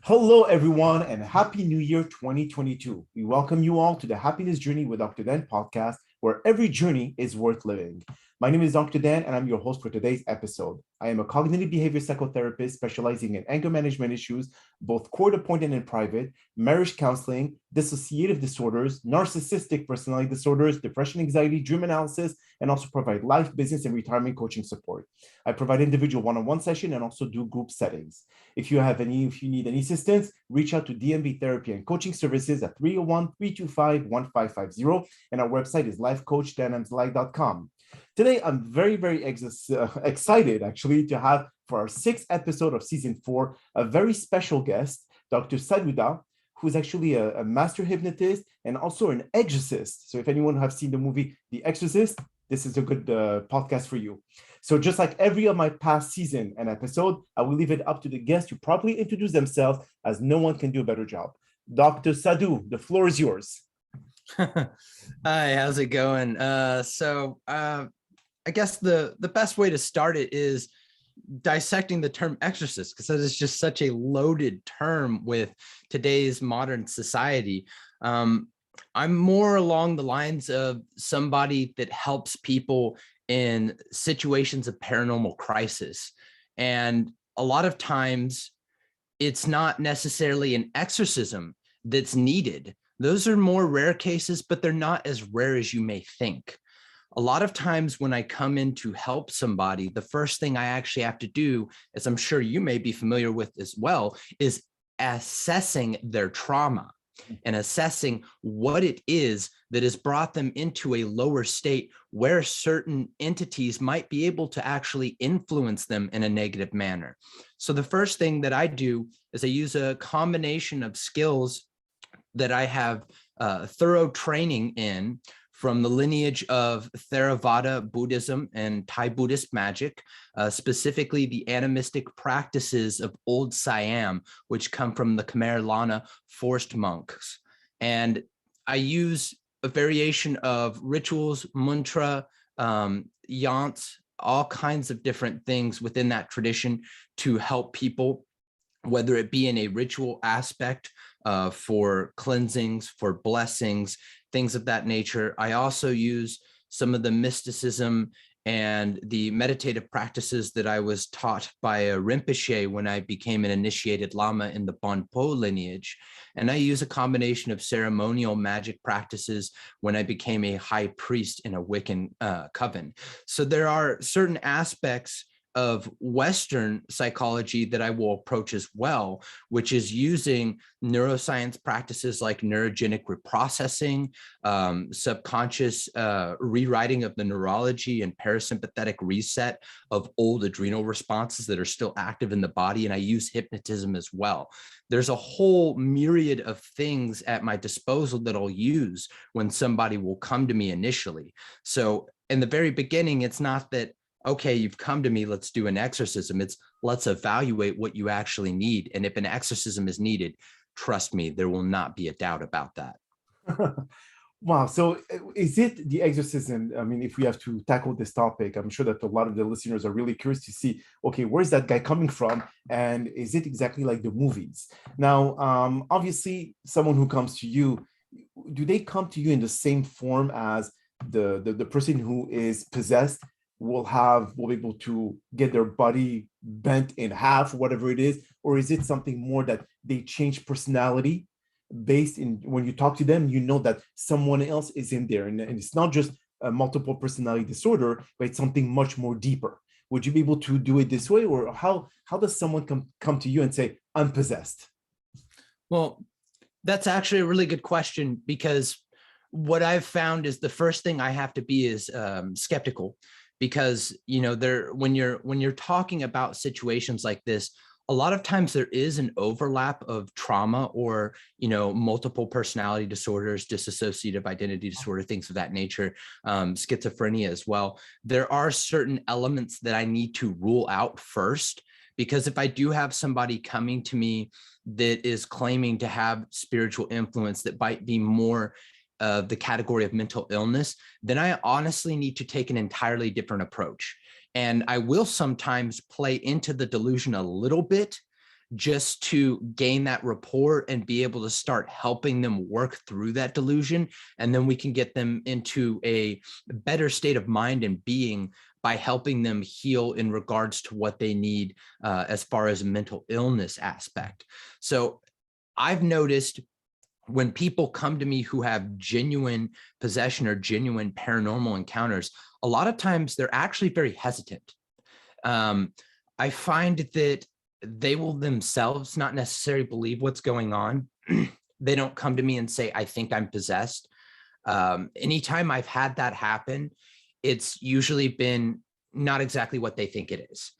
Hello, everyone, and Happy New Year 2022. We welcome you all to the Happiness Journey with Dr. Dan podcast, where every journey is worth living. My name is Dr. Dan, and I'm your host for today's episode. I am a cognitive behavior psychotherapist specializing in anger management issues, both court-appointed and private, marriage counseling, dissociative disorders, narcissistic personality disorders, depression, anxiety, dream analysis, and also provide life, business, and retirement coaching support. I provide individual one-on-one session and also do group settings. If you need any assistance, reach out to DMB Therapy and Coaching Services at 301-325-1550, and our website is lifecoachdanamzalai.com. Today, I'm very excited actually to have for our 6th episode of season 4 a very special guest, Dr. Sadhu Dah, who's actually a master hypnotist and also an exorcist. So if anyone has seen the movie The Exorcist, this is a good podcast for you. So just like every of my past season and episode, I will leave it up to the guests to properly introduce themselves, as no one can do a better job. Dr. Sadhu, the floor is yours. Hi, how's it going? I guess the best way to start it is dissecting the term exorcist, because that is just such a loaded term with today's modern society. I'm more along the lines of somebody that helps people in situations of paranormal crisis. And a lot of times it's not necessarily an exorcism that's needed. Those are more rare cases, but they're not as rare as you may think. A lot of times when I come in to help somebody, the first thing I actually have to do, as I'm sure you may be familiar with as well, is assessing their trauma and assessing what it is that has brought them into a lower state where certain entities might be able to actually influence them in a negative manner. So the first thing that I do is I use a combination of skills that I have thorough training in from the lineage of Theravada Buddhism and Thai Buddhist magic, specifically the animistic practices of old Siam, which come from the Khmer Lana Forest Monks. And I use a variation of rituals, mantra, yants, all kinds of different things within that tradition to help people, whether it be in a ritual aspect, for cleansings, for blessings, things of that nature. I also use some of the mysticism and the meditative practices that I was taught by a Rinpoche when I became an initiated Lama in the Bonpo lineage. And I use a combination of ceremonial magic practices when I became a high priest in a Wiccan coven. So there are certain aspects of Western psychology that I will approach as well, which is using neuroscience practices like neurogenic reprocessing, subconscious rewriting of the neurology and parasympathetic reset of old adrenal responses that are still active in the body. And I use hypnotism as well. There's a whole myriad of things at my disposal that I'll use when somebody will come to me initially. So in the very beginning, it's not that, okay, you've come to me, let's do an exorcism. It's let's evaluate what you actually need. And if an exorcism is needed, trust me, there will not be a doubt about that. Wow. So is it the exorcism? I mean, if we have to tackle this topic, I'm sure that a lot of the listeners are really curious to see, okay, where's that guy coming from? And is it exactly like the movies? Now, obviously, someone who comes to you, do they come to you in the same form as the person who is possessed will be able to get their body bent in half, whatever it is? Or is it something more that they change personality based in when you talk to them, you know that someone else is in there, and it's not just a multiple personality disorder, but it's something much more deeper? Would you be able to do it this way, or how does someone come to you and say, I'm possessed? Well, that's actually a really good question, because what I've found is the first thing I have to be is skeptical. Because, you know, when you're talking about situations like this, a lot of times there is an overlap of trauma or, you know, multiple personality disorders, dissociative identity disorder, things of that nature, schizophrenia as well. There are certain elements that I need to rule out first, because if I do have somebody coming to me that is claiming to have spiritual influence that might be more the category of mental illness, then I honestly need to take an entirely different approach. And I will sometimes play into the delusion a little bit just to gain that rapport and be able to start helping them work through that delusion. And then we can get them into a better state of mind and being by helping them heal in regards to what they need as far as a mental illness aspect. So I've noticed when people come to me who have genuine possession or genuine paranormal encounters, a lot of times they're actually very hesitant. I find that they will themselves not necessarily believe what's going on. They don't come to me and say, I think I'm possessed. Anytime I've had that happen, it's usually been not exactly what they think it is.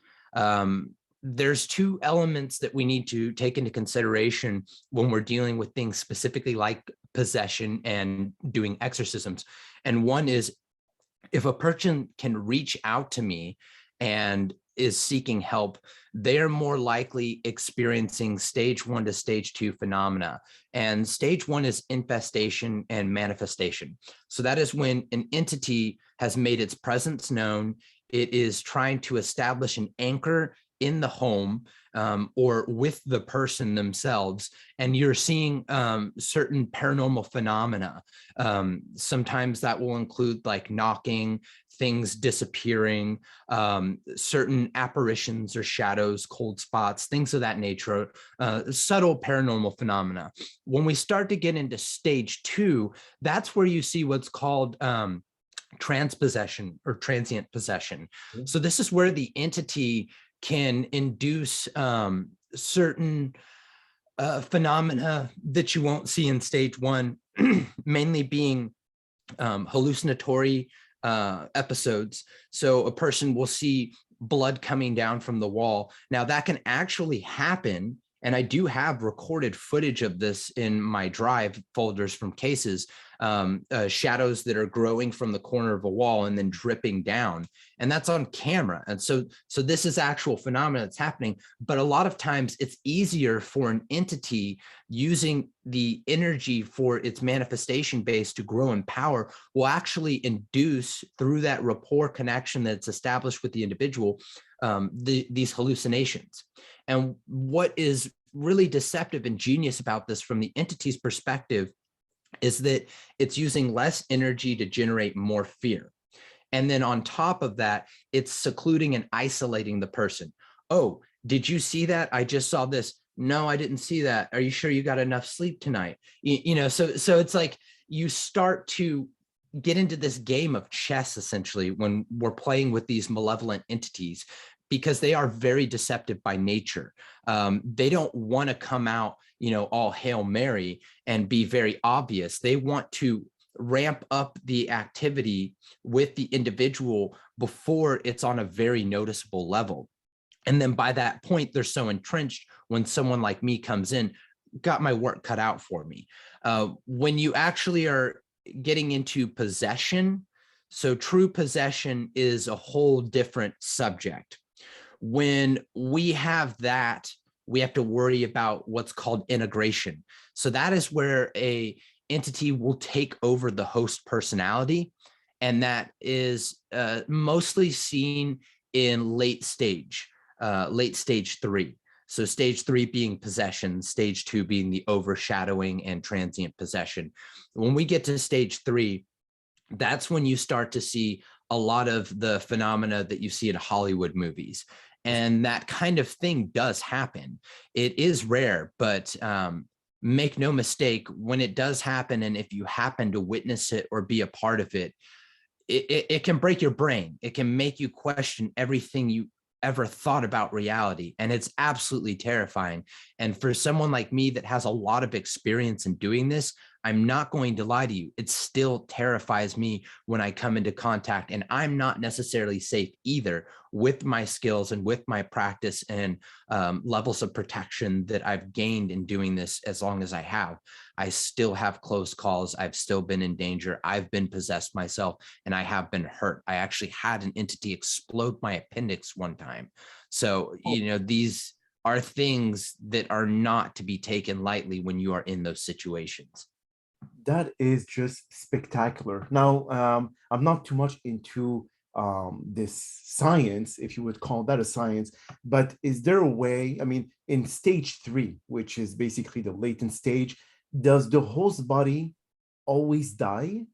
There's two elements that we need to take into consideration when we're dealing with things specifically like possession and doing exorcisms. And one is, if a person can reach out to me and is seeking help, they're more likely experiencing stage 1 to stage 2 phenomena. And stage 1 is infestation and manifestation. So that is when an entity has made its presence known. It is trying to establish an anchor in the home or with the person themselves, and you're seeing certain paranormal phenomena. Sometimes that will include like knocking, things disappearing, certain apparitions or shadows, cold spots, things of that nature, subtle paranormal phenomena. When we start to get into stage 2, that's where you see what's called transpossession or transient possession. So this is where the entity can induce certain phenomena that you won't see in stage 1, mainly being hallucinatory episodes. So a person will see blood coming down from the wall. Now that can actually happen, and I do have recorded footage of this in my drive folders from cases, shadows that are growing from the corner of a wall and then dripping down, and that's on camera. And so this is actual phenomena that's happening. But a lot of times it's easier for an entity using the energy for its manifestation base to grow in power, will actually induce through that rapport connection that's established with the individual, these hallucinations. And what is really deceptive and genius about this from the entity's perspective is that it's using less energy to generate more fear. And then on top of that, it's secluding and isolating the person. Oh, did you see that? I just saw this. No, I didn't see that. Are you sure you got enough sleep tonight? So it's like you start to get into this game of chess, essentially, when we're playing with these malevolent entities, because they are very deceptive by nature. They don't want to come out, all Hail Mary and be very obvious. They want to ramp up the activity with the individual before it's on a very noticeable level. And then by that point, they're so entrenched when someone like me comes in, got my work cut out for me. When you actually are getting into possession, so true possession is a whole different subject. When we have that, we have to worry about what's called integration. So that is where a entity will take over the host personality. And that is mostly seen in late stage 3. So stage 3 being possession, stage 2 being the overshadowing and transient possession. When we get to stage 3, that's when you start to see a lot of the phenomena that you see in Hollywood movies. And that kind of thing does happen. It is rare, but make no mistake, when it does happen, and if you happen to witness it or be a part of it, it can break your brain. It can make you question everything you ever thought about reality. And it's absolutely terrifying. And for someone like me that has a lot of experience in doing this, I'm not going to lie to you, it still terrifies me when I come into contact, and I'm not necessarily safe either with my skills and with my practice and levels of protection that I've gained in doing this as long as I have. I still have close calls. I've still been in danger. I've been possessed myself, and I have been hurt. I actually had an entity explode my appendix one time. So, these are things that are not to be taken lightly when you are in those situations. That is just spectacular. Now, I'm not too much into this science, if you would call that a science. But is there a way, I mean, in stage 3, which is basically the latent stage, does the host body always die?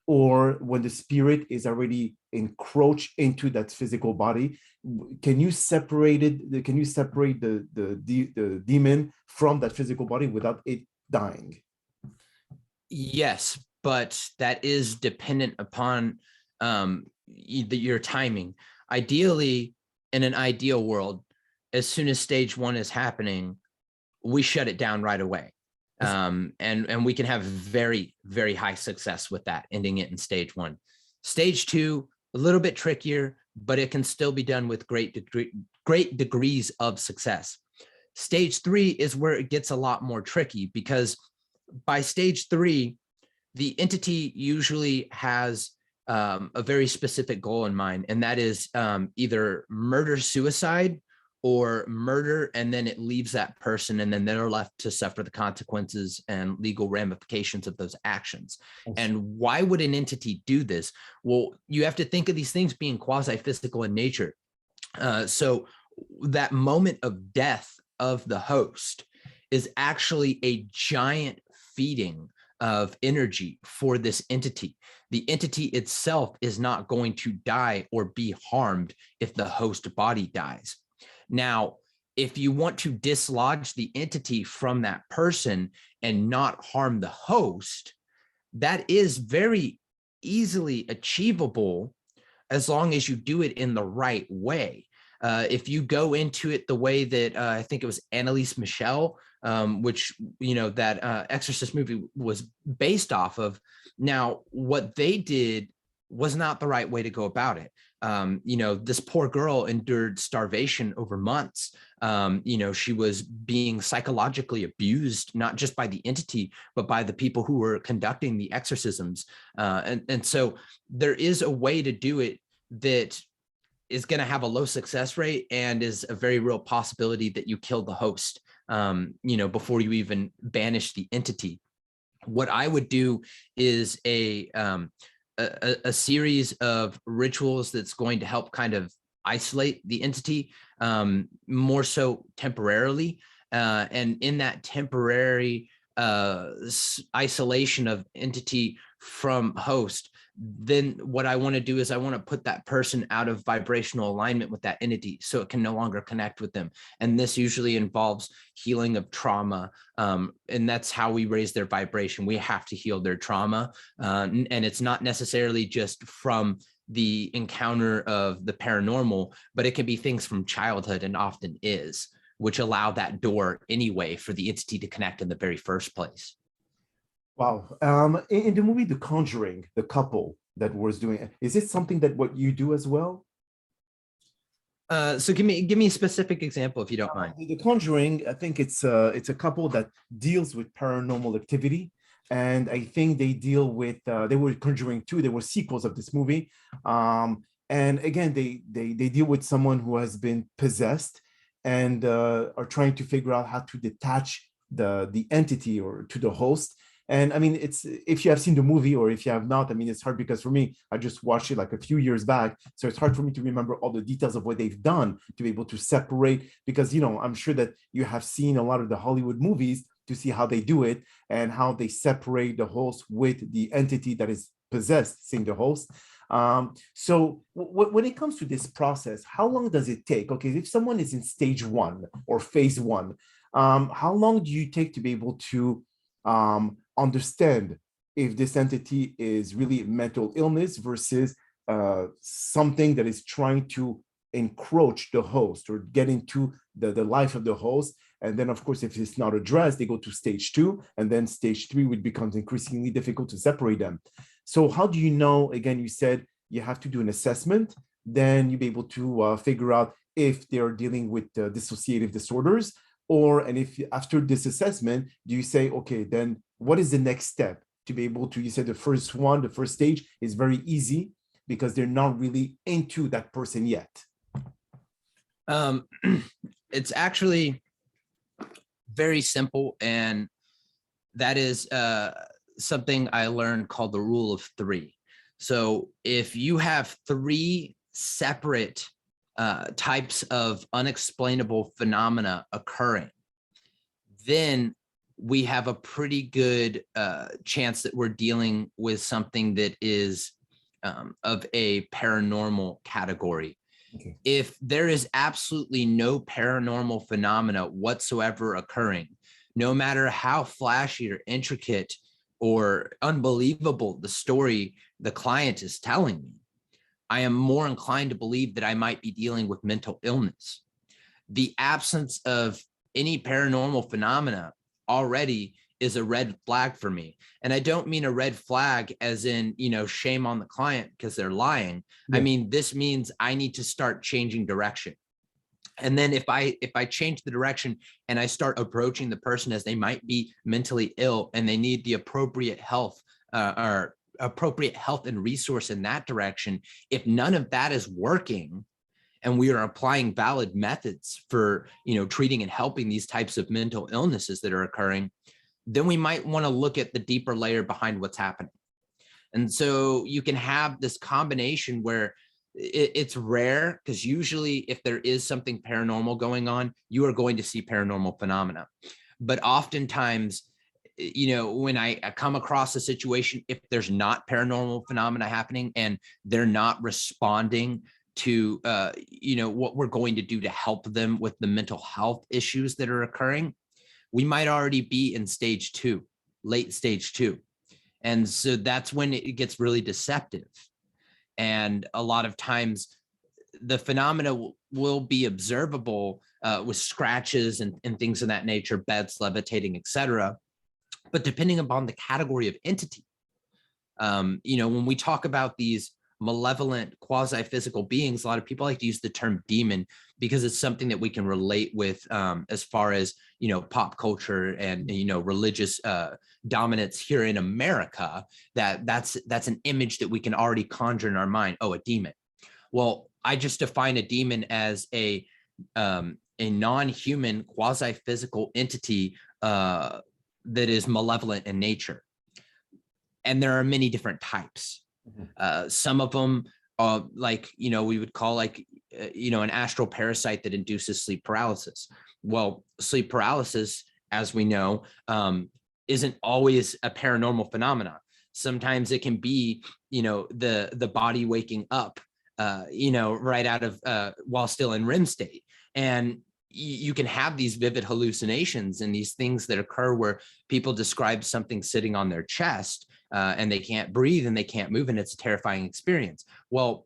Or when the spirit is already encroached into that physical body, can you separate it? Can you separate the demon from that physical body without it dying? Yes, but that is dependent upon your timing. Ideally, in an ideal world, as soon as stage 1 is happening, we shut it down right away. And we can have very, very high success with that, ending it in stage 1. Stage 2, a little bit trickier, but it can still be done with great degrees of success. Stage 3 is where it gets a lot more tricky, because by stage 3, the entity usually has a very specific goal in mind, and that is either murder-suicide or murder, and then it leaves that person, and then they're left to suffer the consequences and legal ramifications of those actions. And why would an entity do this? Well, you have to think of these things being quasi-physical in nature. So that moment of death of the host is actually a giant feeding of energy for this entity. The entity itself is not going to die or be harmed if the host body dies. Now, if you want to dislodge the entity from that person and not harm the host, that is very easily achievable as long as you do it in the right way. If you go into it the way that I think it was Annalise Michel, which, you know, that Exorcist movie was based off of. Now, what they did was not the right way to go about it. You know, this poor girl endured starvation over months. You know, she was being psychologically abused, not just by the entity, but by the people who were conducting the exorcisms. And so there is a way to do it that is going to have a low success rate and is a very real possibility that you kill the host, you know, before you even banish the entity. What I would do is a series of rituals that's going to help kind of isolate the entity, more so temporarily. And in that temporary isolation of entity from host, then what I want to do is I want to put that person out of vibrational alignment with that entity so it can no longer connect with them. And this usually involves healing of trauma. And that's how we raise their vibration. We have to heal their trauma. And it's not necessarily just from the encounter of the paranormal, but it can be things from childhood, and often is, which allow that door anyway for the entity to connect in the very first place. Wow. In the movie The Conjuring, the couple that was doing, is it something that what you do as well? So give me a specific example if you don't mind. The Conjuring, I think it's a couple that deals with paranormal activity, and I think they deal with they were Conjuring 2. There were sequels of this movie, and again they deal with someone who has been possessed and are trying to figure out how to detach the entity or to the host. And I mean, it's, if you have seen the movie or if you have not, I mean, it's hard because for me, I just watched it like a few years back. So it's hard for me to remember all the details of what they've done to be able to separate, because, you know, I'm sure that you have seen a lot of the Hollywood movies to see how they do it and how they separate the host with the entity that is possessed, seeing the host. So when it comes to this process, how long does it take? Okay, if someone is in stage 1 or phase 1, how long do you take to be able to understand if this entity is really mental illness versus something that is trying to encroach the host or get into the life of the host? And then, of course, if it's not addressed, they go to stage 2, and then stage 3, which becomes increasingly difficult to separate them. So how do you know? Again, you said you have to do an assessment, then you'll be able to figure out if they're dealing with dissociative disorders, or, and if after this assessment, do you say, okay, then what is the next step to be able to, you said the first one, the first stage is very easy because they're not really into that person yet. It's actually very simple, and that is something I learned called the rule of 3. So if you have three separate types of unexplainable phenomena occurring, then we have a pretty good chance that we're dealing with something that is of a paranormal category. Okay. If there is absolutely no paranormal phenomena whatsoever occurring, no matter how flashy or intricate or unbelievable the story the client is telling me, I am more inclined to believe that I might be dealing with mental illness. The absence of any paranormal phenomena already is a red flag for me. And I don't mean a red flag as in, shame on the client because they're lying. Yeah. I mean, this means I need to start changing direction. And then if I change the direction and I start approaching the person as they might be mentally ill and they need the appropriate health or appropriate health and resource in that direction, if none of that is working and we are applying valid methods for, treating and helping these types of mental illnesses that are occurring, then we might want to look at the deeper layer behind what's happening. And so you can have this combination where it's rare, because usually if there is something paranormal going on, you are going to see paranormal phenomena. But oftentimes, when I come across a situation, if there's not paranormal phenomena happening and they're not responding to, what we're going to do to help them with the mental health issues that are occurring, we might already be in stage 2, late stage 2. And so that's when it gets really deceptive. And a lot of times the phenomena will be observable with scratches and things of that nature, beds levitating, etc. But depending upon the category of entity, when we talk about these malevolent quasi-physical beings, a lot of people like to use the term demon because it's something that we can relate with as far as, pop culture and, religious dominance here in America, that's an image that we can already conjure in our mind. Oh, a demon. Well, I just define a demon as a non-human quasi-physical entity that is malevolent in nature. And there are many different types. Some of them are we would call an astral parasite that induces sleep paralysis. Well, sleep paralysis, as we know, isn't always a paranormal phenomenon. Sometimes it can be, the body waking up, right out of while still in REM state. And you can have these vivid hallucinations and these things that occur where people describe something sitting on their chest and they can't breathe and they can't move, and it's a terrifying experience. Well,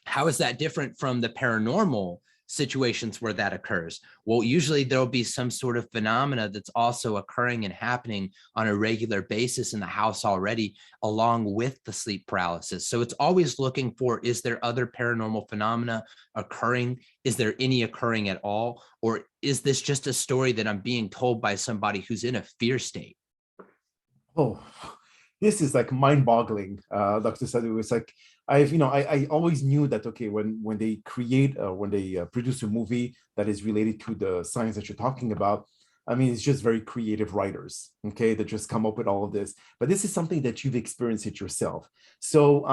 how is that different from the paranormal situations where that occurs? Well, usually there'll be some sort of phenomena that's also occurring and happening on a regular basis in the house already, along with the sleep paralysis. So it's always looking for, is there other paranormal phenomena occurring? Is there any occurring at all? Or is this just a story that I'm being told by somebody who's in a fear state? Oh, this is like mind-boggling, Dr. Sadhu. It's like I always knew that, okay, when they create when they produce a movie that is related to the science that you're talking about, I mean, it's just very creative writers, okay, that just come up with all of this. But this is something that you've experienced it yourself. So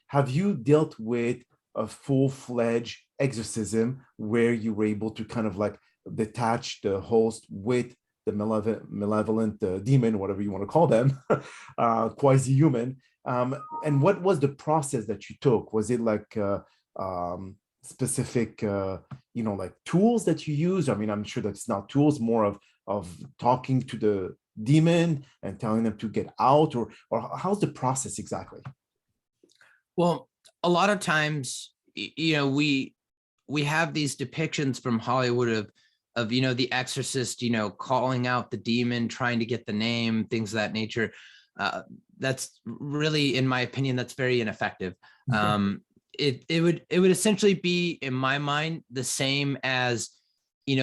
have you dealt with a full-fledged exorcism where you were able to kind of like detach the host with the malevolent demon, whatever you want to call them, quasi-human? And what was the process that you took? Was it like specific, like tools that you use? I mean, I'm sure that's not tools, more of talking to the demon and telling them to get out, or how's the process exactly? Well, a lot of times, we have these depictions from Hollywood of the exorcist, calling out the demon, trying to get the name, things of that nature. That's really, in my opinion, that's very ineffective. It would essentially be, in my mind, the same as,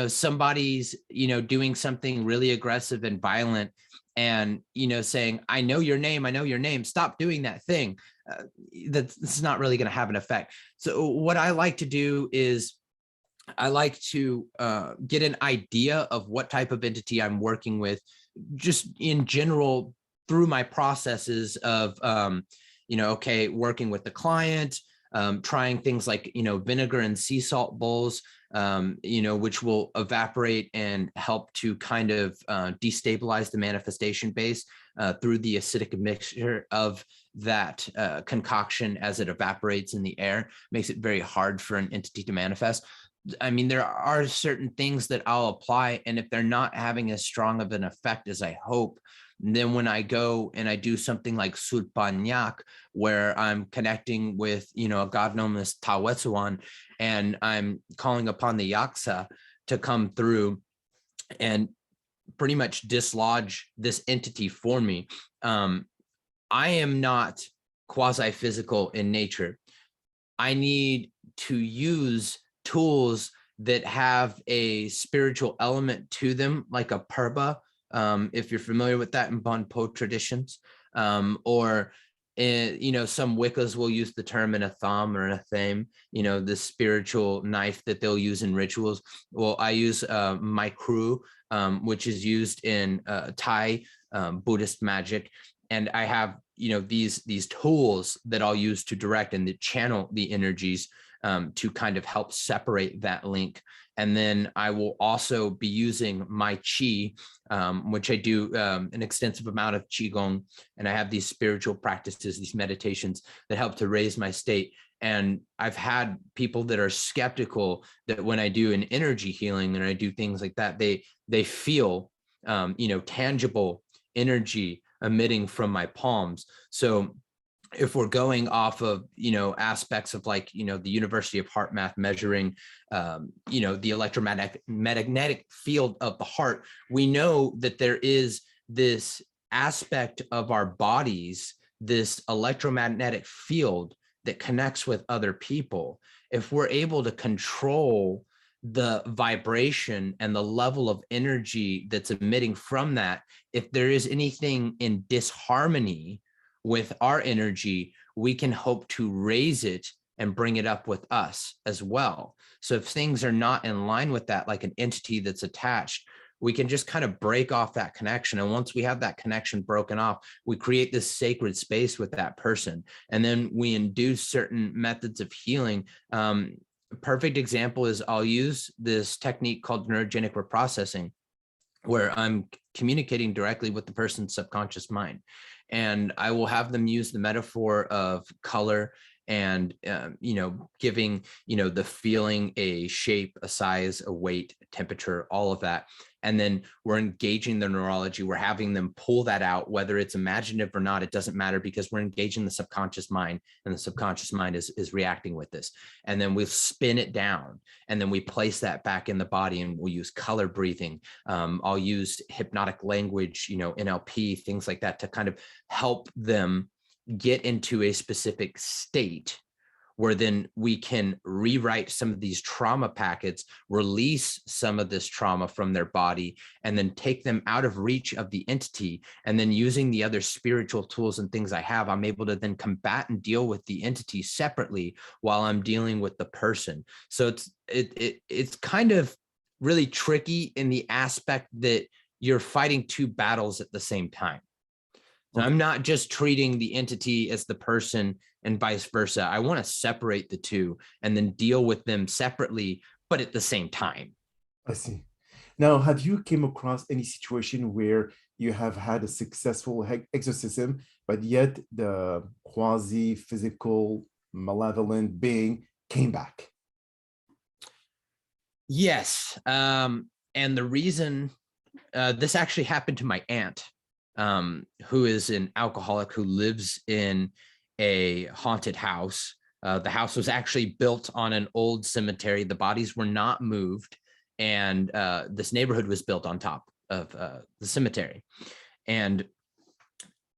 somebody's, doing something really aggressive and violent and, saying, I know your name, stop doing that thing. That's not really going to have an effect. So what I like to do is I like to get an idea of what type of entity I'm working with, just in general, through my processes of, okay, working with the client, trying things like, vinegar and sea salt bowls, which will evaporate and help to kind of destabilize the manifestation base through the acidic mixture of that concoction as it evaporates in the air, makes it very hard for an entity to manifest. I mean, there are certain things that I'll apply, and if they're not having as strong of an effect as I hope, then when I go and I do something like Sulpanyak, where I'm connecting with, a god known as Tawetsuan, and I'm calling upon the Yaksa to come through and pretty much dislodge this entity for me. I am not quasi-physical in nature. I need to use tools that have a spiritual element to them, like a purba, if you're familiar with that in Bonpo traditions, or some Wiccas will use the term in a thumb or a thame, the spiritual knife that they'll use in rituals. Well, I use my crew, which is used in Thai Buddhist magic. And I have, these tools that I'll use to direct and to channel the energies to kind of help separate that link. And then I will also be using my Qi, which I do an extensive amount of Qigong. And I have these spiritual practices, these meditations that help to raise my state. And I've had people that are skeptical that when I do an energy healing and I do things like that, they feel, tangible energy emitting from my palms. So if we're going off of, aspects of like, the University of Heart Math measuring, the electromagnetic field of the heart, we know that there is this aspect of our bodies, this electromagnetic field that connects with other people. If we're able to control the vibration and the level of energy that's emitting from that, if there is anything in disharmony with our energy, we can hope to raise it and bring it up with us as well. So if things are not in line with that, like an entity that's attached, we can just kind of break off that connection. And once we have that connection broken off, we create this sacred space with that person. And then we induce certain methods of healing. A perfect example is I'll use this technique called neurogenic reprocessing, where I'm communicating directly with the person's subconscious mind. And I will have them use the metaphor of color and, giving, the feeling a shape, a size, a weight, a temperature, all of that. And then we're engaging the neurology. We're having them pull that out, whether it's imaginative or not, it doesn't matter, because we're engaging the subconscious mind, and the subconscious mind is reacting with this. And then we'll spin it down, and then we place that back in the body, and we'll use color breathing. I'll use hypnotic language, NLP, things like that, to kind of help them get into a specific state where then we can rewrite some of these trauma packets, release some of this trauma from their body, and then take them out of reach of the entity. And then using the other spiritual tools and things I have, I'm able to then combat and deal with the entity separately while I'm dealing with the person. So it's kind of really tricky in the aspect that you're fighting two battles at the same time. So I'm not just treating the entity as the person and vice versa. I want to separate the two and then deal with them separately, but at the same time. I see. Now, have you came across any situation where you have had a successful exorcism, but yet the quasi-physical malevolent being came back? Yes. And the reason this actually happened to my aunt, who is an alcoholic who lives in a haunted house. The house was actually built on an old cemetery. The bodies were not moved, and this neighborhood was built on top of the cemetery. And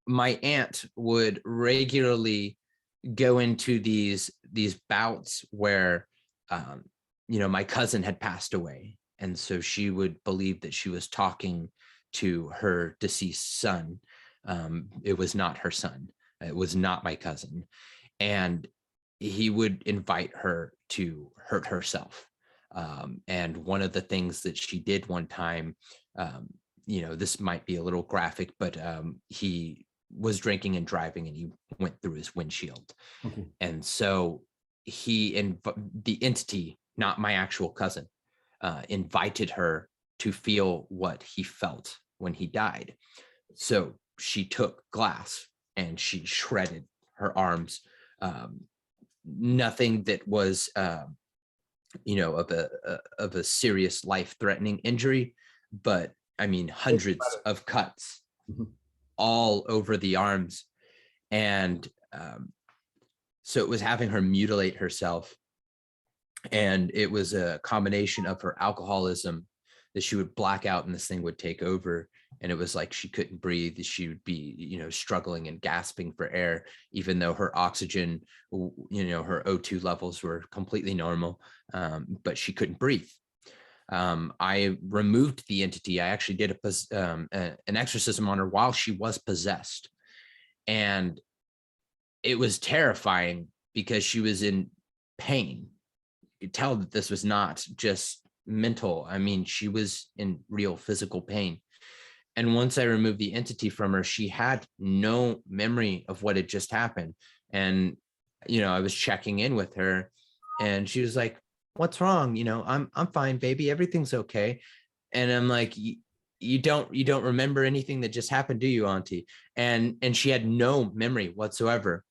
my aunt would regularly go into these bouts where, my cousin had passed away. And so she would believe that she was talking to her deceased son. It was not her son. It was not my cousin. And he would invite her to hurt herself. And one of the things that she did one time, this might be a little graphic, but he was drinking and driving, and he went through his windshield. Okay. And so the entity, not my actual cousin, invited her to feel what he felt when he died. So she took glass and she shredded her arms. Nothing that was, of a serious life-threatening injury, but I mean, hundreds of cuts all over the arms. And so it was having her mutilate herself. And it was a combination of her alcoholism, that she would black out and this thing would take over. And it was like she couldn't breathe. She would be, struggling and gasping for air, even though her oxygen, her O2 levels were completely normal, but she couldn't breathe. I removed the entity. I actually did an exorcism on her while she was possessed. And it was terrifying because she was in pain. You could tell that this was not just mental. I mean, she was in real physical pain. And once I removed the entity from her, she had no memory of what had just happened. And, I was checking in with her and she was like, "What's wrong? I'm fine, baby. Everything's okay." And I'm like, you don't remember anything that just happened to you, Auntie? And she had no memory whatsoever.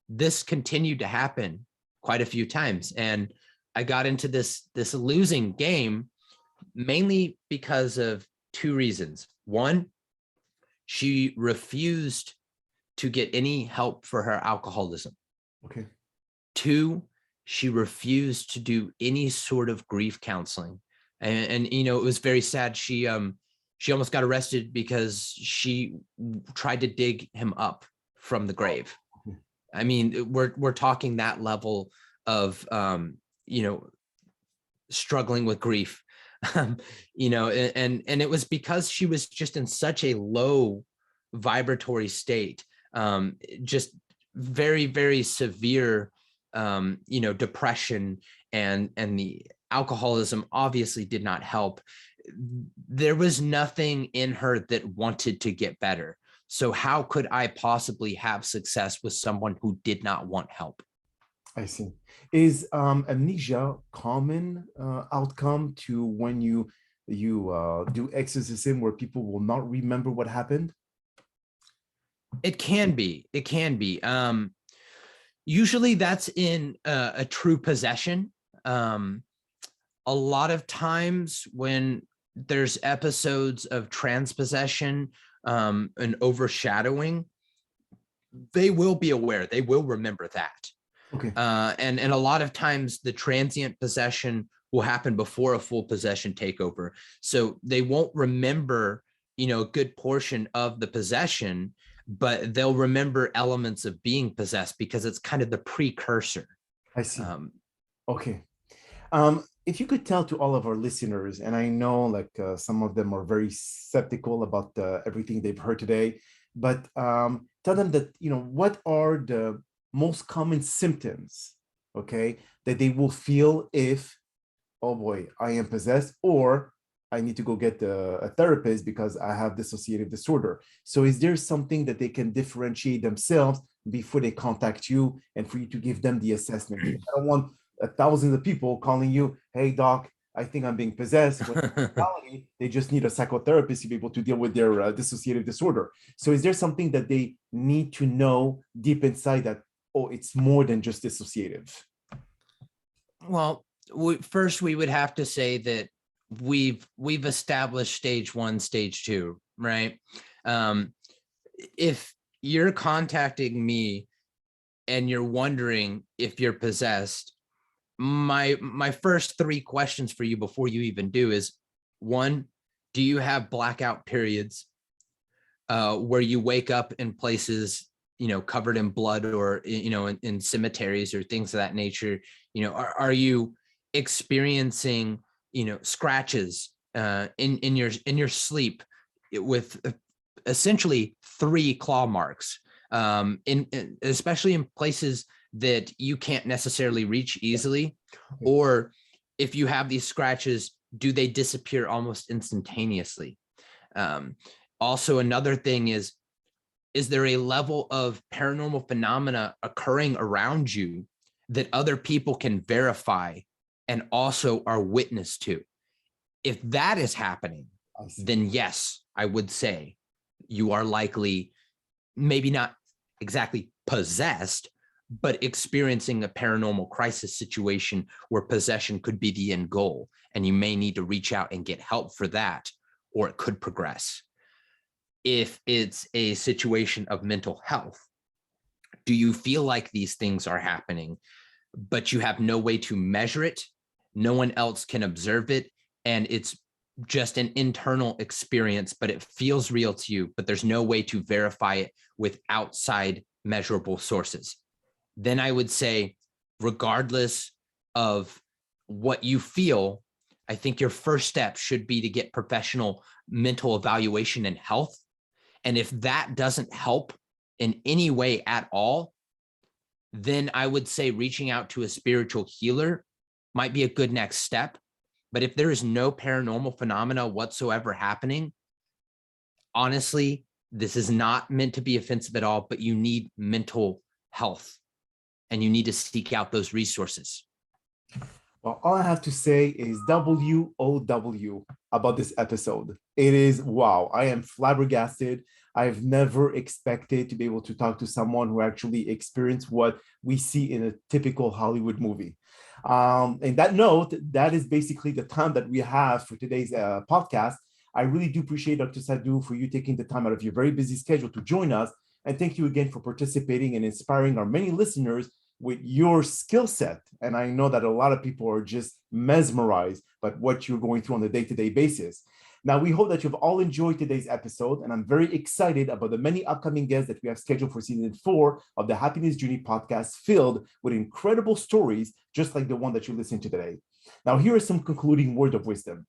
This continued to happen quite a few times. And I got into this losing game mainly because of two reasons. One, she refused to get any help for her alcoholism. Okay. Two, she refused to do any sort of grief counseling. And it was very sad. She almost got arrested because she tried to dig him up from the grave. I mean, we're talking that level of struggling with grief. And it was because she was just in such a low vibratory state, just very, very severe, depression, and the alcoholism obviously did not help. There was nothing in her that wanted to get better. So how could I possibly have success with someone who did not want help? I see. Is amnesia common outcome to when you do exorcism, where people will not remember what happened? It can be. Usually that's in a true possession. A lot of times when there's episodes of transpossession and overshadowing, they will be aware. They will remember that. Okay. And a lot of times the transient possession will happen before a full possession takeover. So they won't remember, a good portion of the possession, but they'll remember elements of being possessed because it's kind of the precursor. I see. Okay. If you could tell to all of our listeners, and I know some of them are very skeptical about everything they've heard today, but tell them that, what are the most common symptoms, okay, that they will feel if, oh boy, I am possessed, or I need to go get a therapist because I have dissociative disorder. So is there something that they can differentiate themselves before they contact you and for you to give them the assessment? I don't want thousands of people calling you, "Hey doc, I think I'm being possessed." When in reality, they just need a psychotherapist to be able to deal with their dissociative disorder. So is there something that they need to know deep inside that, oh, it's more than just dissociative? Well, first we would have to say that we've established stage 1, stage 2, right? If you're contacting me and you're wondering if you're possessed, my first 3 questions for you before you even do is, 1, do you have blackout periods where you wake up in places, covered in blood, or, in cemeteries or things of that nature? Are you experiencing, scratches in your sleep with essentially 3 claw marks, especially in places that you can't necessarily reach easily? Or if you have these scratches, do they disappear almost instantaneously? Also, another thing is Is there a level of paranormal phenomena occurring around you that other people can verify and also are witness to? If that is happening, then yes, I would say you are likely, maybe not exactly possessed, but experiencing a paranormal crisis situation where possession could be the end goal. And you may need to reach out and get help for that, or it could progress. If it's a situation of mental health, do you feel like these things are happening, but you have no way to measure it? No one else can observe it. And it's just an internal experience, but it feels real to you, but there's no way to verify it with outside measurable sources. Then I would say, regardless of what you feel, I think your first step should be to get professional mental evaluation and health. And if that doesn't help in any way at all, then I would say reaching out to a spiritual healer might be a good next step. But if there is no paranormal phenomena whatsoever happening, honestly, this is not meant to be offensive at all, but you need mental health and you need to seek out those resources. Well, all I have to say is WOW about this episode. It is wow. I am flabbergasted. I've never expected to be able to talk to someone who actually experienced what we see in a typical Hollywood movie. And that note, that is basically the time that we have for today's podcast. I really do appreciate Dr. Sadhu for you taking the time out of your very busy schedule to join us. And thank you again for participating and inspiring our many listeners with your skill set. And I know that a lot of people are just mesmerized by what you're going through on a day-to-day basis. Now, we hope that you've all enjoyed today's episode, and I'm very excited about the many upcoming guests that we have scheduled for season 4 of the Happiness Journey podcast, filled with incredible stories, just like the one that you listened to today. Now, here are some concluding words of wisdom.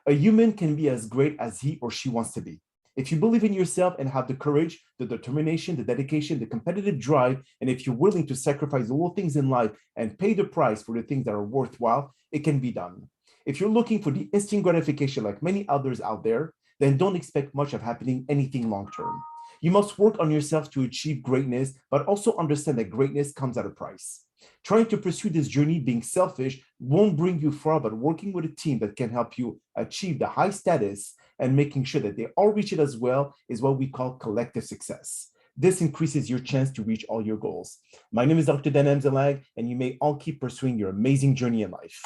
A human can be as great as he or she wants to be. If you believe in yourself and have the courage, the determination, the dedication, the competitive drive, and if you're willing to sacrifice all things in life and pay the price for the things that are worthwhile, it can be done. If you're looking for the instant gratification like many others out there, then don't expect much of happening anything long-term. You must work on yourself to achieve greatness, but also understand that greatness comes at a price. Trying to pursue this journey being selfish won't bring you far, but working with a team that can help you achieve the high status and making sure that they all reach it as well is what we call collective success. This increases your chance to reach all your goals. My name is Dr. Dan Emzelag, and you may all keep pursuing your amazing journey in life.